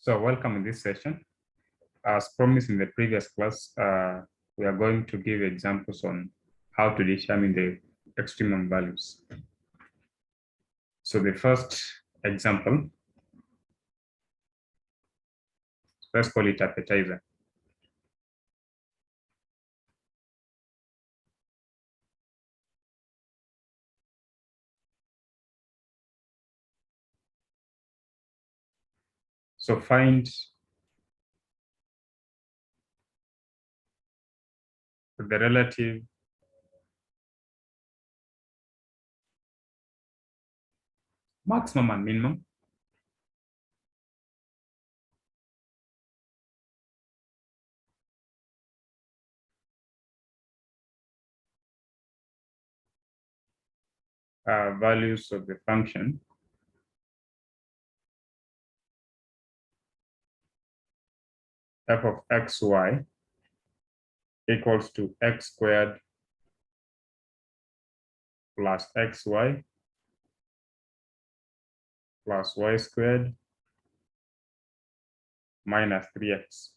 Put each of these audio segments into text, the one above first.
So welcome in this session. As promised in the previous class, we are going to give examples on how to determine the extremum values. So the first example, let's call it appetizer. So find the relative maximum and minimum values of the function f of xy equals to x squared plus xy plus y squared minus 3x.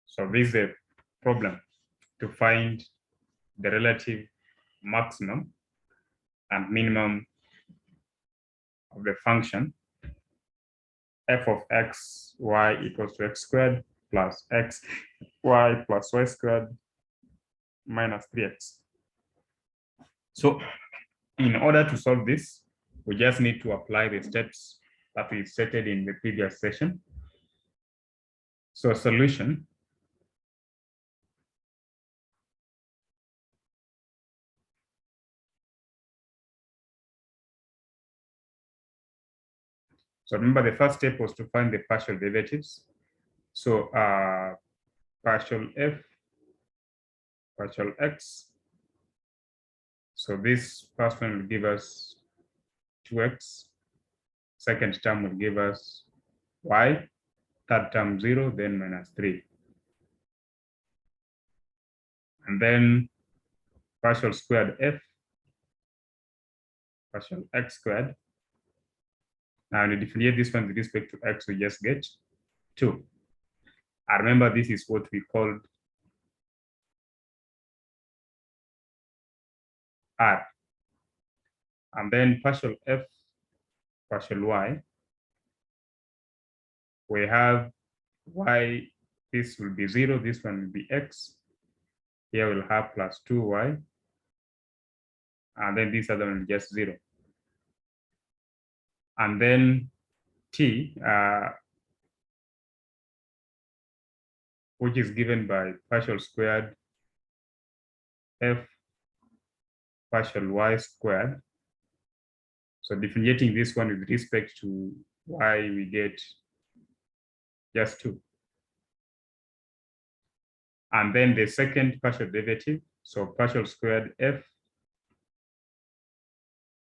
So this is a problem to find the relative maximum and minimum of the function f of x y equals to x squared plus x y plus y squared minus 3x. So in order to solve this, we just need to apply the steps that we stated in the previous session. So solution. So remember, the first step was to find the partial derivatives. So partial f, partial x. So this first one will give us 2x. Second term will give us y. Third term 0, then minus 3. And then partial squared f, partial x squared. Now, when you differentiate this one with respect to x, we just get 2. I remember this is what we called r. And then partial f, partial y. We have y, this will be 0, this one will be x. Here we'll have plus 2y. And then this other one is just 0. And then t, which is given by partial squared f partial y squared. So differentiating this one with respect to y, we get just 2. And then the second partial derivative, so partial squared f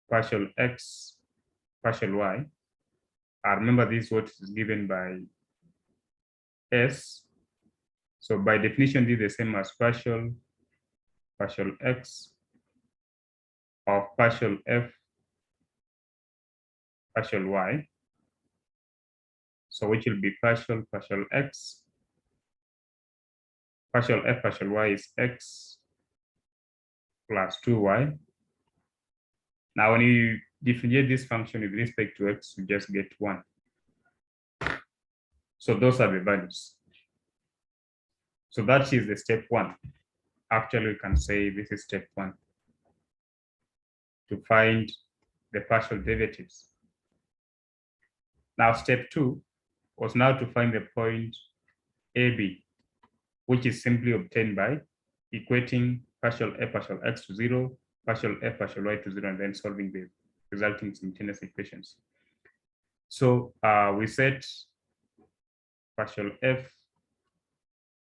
partial x partial y. I remember this what is given by s. So by definition, this is the same as partial x of partial f partial y. So which will be partial x. Partial f partial y is x plus 2y. Now, when you differentiate this function with respect to x, you just get 1. So those are the values. So that is the step 1. Actually, we can say this is step 1 to find the partial derivatives. Now, step 2 was now to find the point AB, which is simply obtained by equating partial f partial x to 0, partial f partial y to 0, and then solving the resulting simultaneous equations. So we set partial f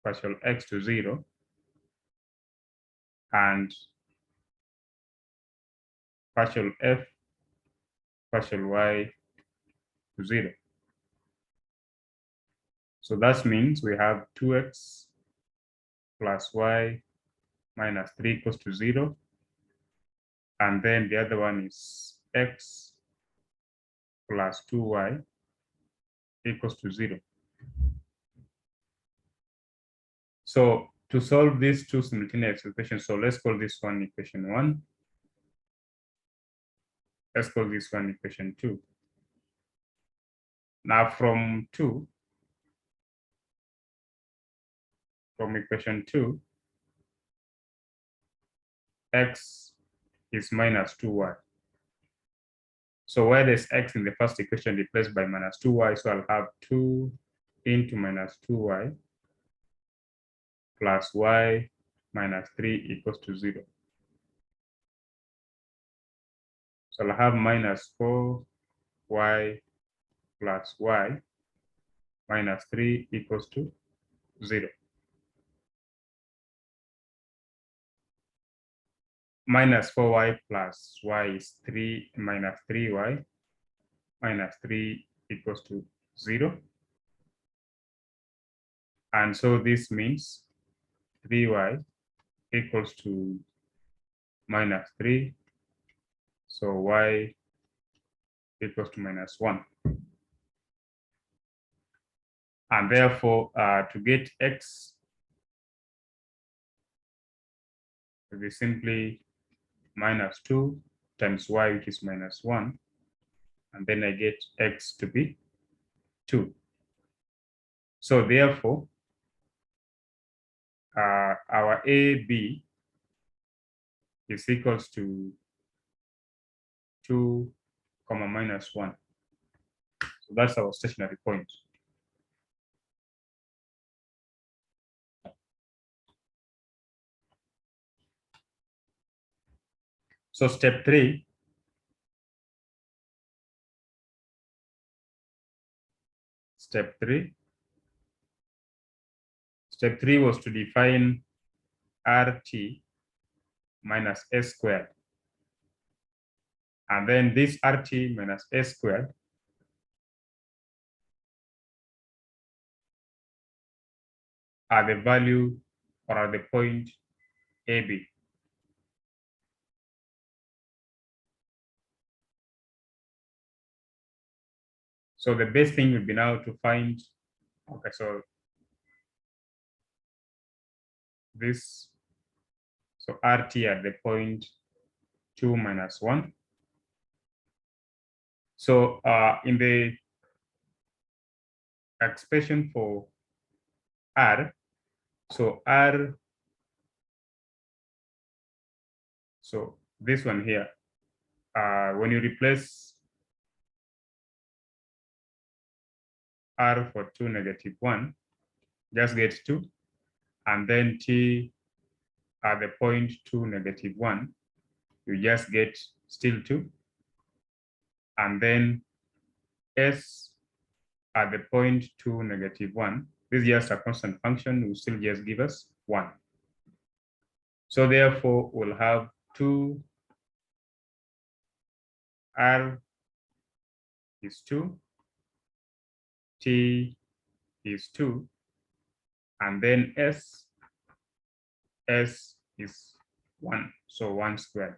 partial x to 0 and partial f partial y to 0. So that means we have 2x plus y minus 3 equals to 0. And then the other one is x plus 2y equals to 0. So to solve these two simultaneous equations, so let's call this one equation 1. Let's call this one equation 2. Now from equation 2, x is minus 2y. So where there's x in the first equation replaced by minus 2y, so I'll have 2 into minus 2y plus y minus 3 equals to 0. So I'll have minus 4y plus y minus 3 equals to 0. Minus 4y plus y is 3 minus 3y minus 3 equals to 0. And so this means 3y equals to minus 3. So y equals to minus 1. And therefore, to get x, it will be simply minus 2 times y, which is minus 1. And then I get x to be 2. So therefore, our AB is equals to 2, minus 1. So that's our stationary point. So step 3, step 3 was to define RT minus S squared. And then this RT minus S squared are the value or are the point AB. So the best thing would be now to find, okay, so this, so RT at the point 2 minus 1. So in the expression for R, so R, so this one here, when you replace R for 2 negative 1, just get 2, and then T at the point 2 negative 1, you just get still 2, and then S at the point 2 negative 1, this is just a constant function, will still just give us 1. So therefore, we'll have 2 R is 2, T is 2, and then S is 1, so 1 squared.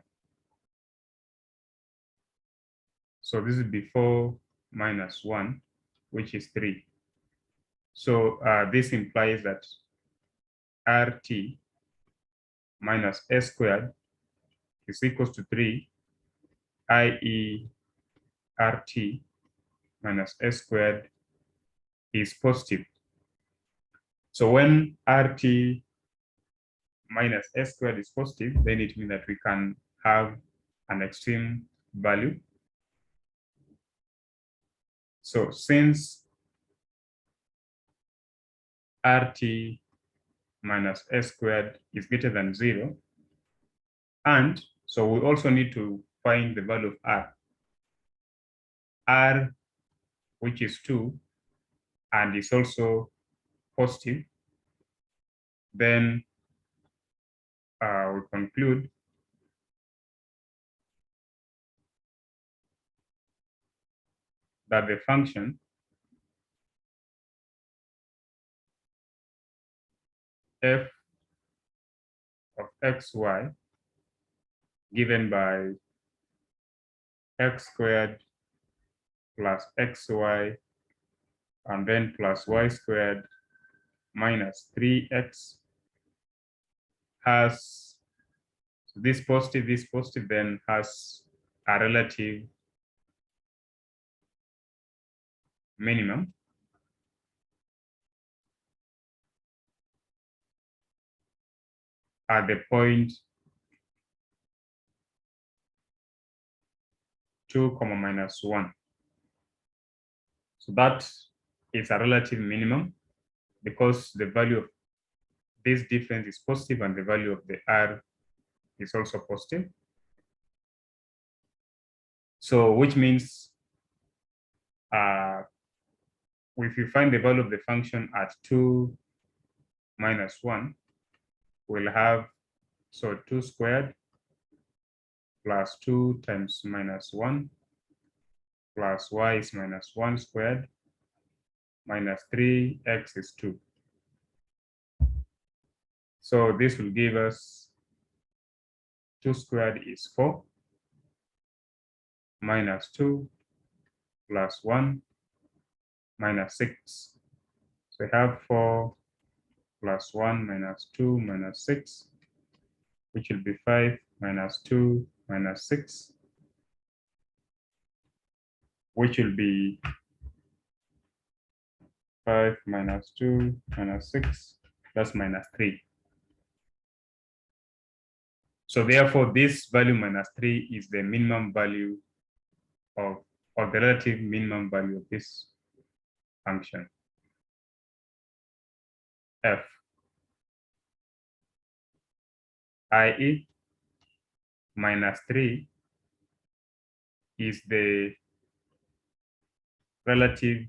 So this is before minus 1, which is 3. So this implies that RT minus S squared is equals to 3, i.e. RT minus S squared is positive. So when RT minus S squared is positive, then it means that we can have an extreme value. So since RT minus S squared is greater than 0, and so we also need to find the value of R. R, which is 2, and is also positive, then we conclude that the function f of xy given by x squared plus xy and then plus y squared minus 3x has this positive, then has a relative minimum at the point 2, minus 1. So that is a relative minimum because the value of this difference is positive and the value of the r is also positive. So which means if you find the value of the function at 2 minus 1, we'll have, so 2 squared plus 2 times minus 1 plus y is minus 1 squared minus 3x is 2. So this will give us 2 squared is 4 minus 2 plus 1 minus 6. So we have 4 plus 1 minus 2 minus 6, which will be 5 minus 2 minus 6, which will be 5 minus 2 minus 6, that's minus 3. So therefore, this value minus 3 is the minimum value of, or the relative minimum value of this function, f, i.e. minus 3 is the relative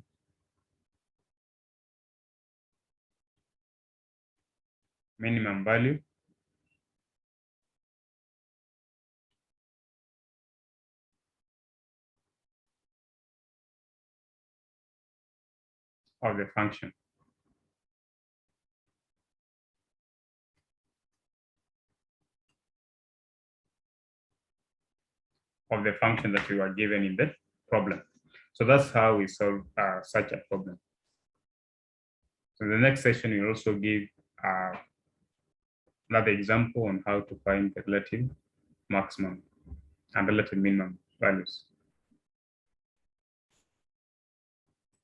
minimum value of the function. Of the function that we were given in the problem. So that's how we solve such a problem. So the next session will also give another example on how to find the relative maximum and relative minimum values.